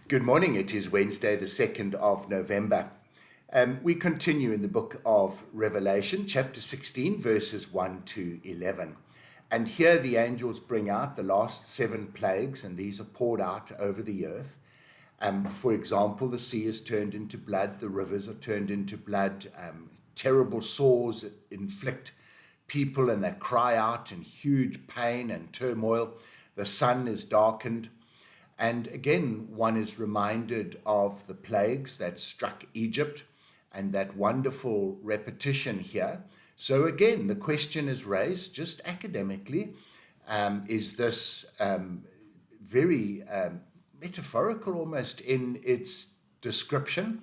Good morning. It is Wednesday, the 2nd of November. We continue in the book of Revelation, chapter 16, verses 1 to 11. And here the angels bring out the last 7 plagues, and these are poured out over the earth. For example, the sea is turned into blood, the rivers are turned into blood, terrible sores inflict people, and they cry out in huge pain and turmoil. The sun is darkened. And again, one is reminded of the plagues that struck Egypt and that wonderful repetition here. So again, the question is raised just academically, is this very metaphorical almost in its description?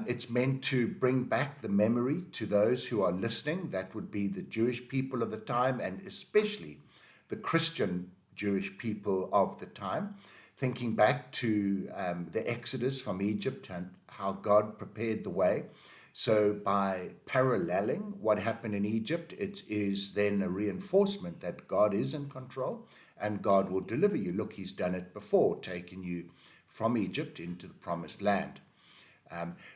It's meant to bring back the memory to those who are listening. That would be the Jewish people of the time, and especially the Christian Jewish people of the time, thinking back to the Exodus from Egypt and how God prepared the way. So by paralleling what happened in Egypt, it is then a reinforcement that God is in control and God will deliver you. Look, he's done it before, taking you from Egypt into the promised land.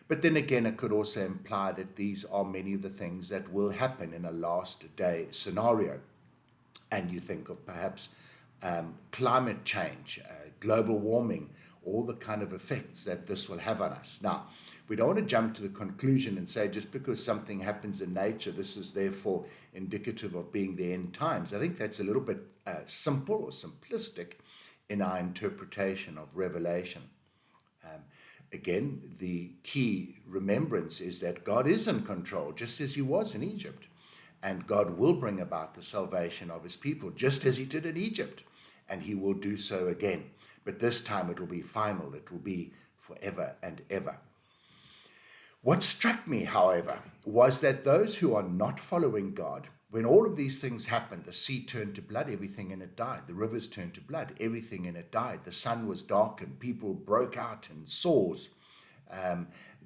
But then again, it could also imply that these are many of the things that will happen in a last day scenario. And you think of perhaps climate change, global warming, all the kind of effects that this will have on us. Now, we don't want to jump to the conclusion and say just because something happens in nature, this is therefore indicative of being the end times. I think that's a little bit simple or simplistic in our interpretation of Revelation. Again, the key remembrance is that God is in control, just as he was in Egypt. And God will bring about the salvation of his people, just as he did in Egypt. And he will do so again. But this time it will be final. It will be forever and ever. What struck me, however, was that those who are not following God, when all of these things happened, the sea turned to blood, everything in it died. The rivers turned to blood, everything in it died. The sun was darkened, people broke out in sores.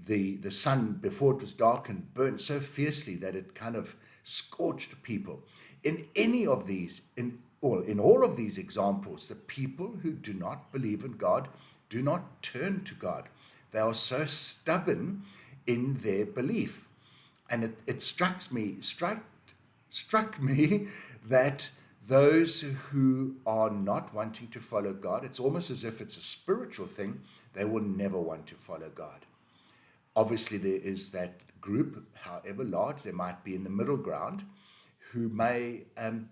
The sun, before it was darkened, burned so fiercely that it kind of scorched people. In any of these, in all of these examples, the people who do not believe in God do not turn to God. They are so stubborn in their belief. And it struck me that those who are not wanting to follow God, it's almost as if it's a spiritual thing, they will never want to follow God. Obviously, there is that group, however large they might be in the middle ground, who may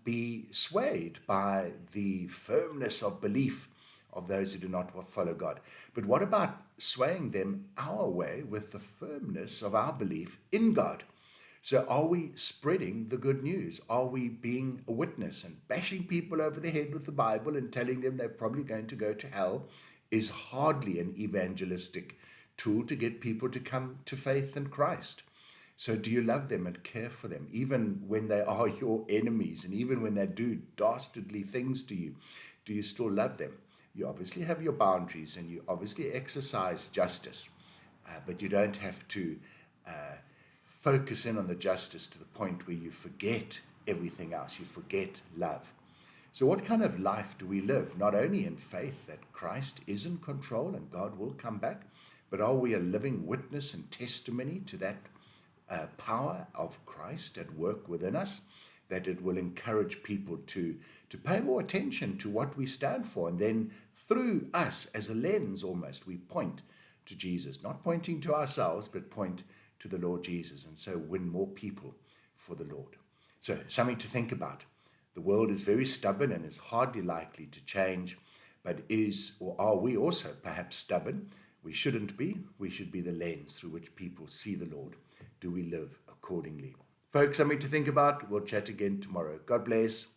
be swayed by the firmness of belief of those who do not follow God. But what about swaying them our way with the firmness of our belief in God? So are we spreading the good news? Are we being a witness and bashing people over the head with the Bible and telling them they're probably going to go to hell is hardly an evangelistic tool to get people to come to faith in Christ. So do you love them and care for them, even when they are your enemies and even when they do dastardly things to you? Do you still love them? You obviously have your boundaries and you obviously exercise justice, but you don't have to focus in on the justice to the point where you forget everything else. You forget love. So what kind of life do we live? Not only in faith that Christ is in control and God will come back, but are we a living witness and testimony to that power of Christ at work within us, that it will encourage people to pay more attention to what we stand for, and then through us as a lens almost we point to Jesus, not pointing to ourselves but point to the Lord Jesus, and so win more people for the Lord. So something to think about. The world is very stubborn and is hardly likely to change, but are we also perhaps stubborn? We shouldn't be. We should be the lens through which people see the Lord. Do we live accordingly? Folks, something to think about. We'll chat again tomorrow. God bless.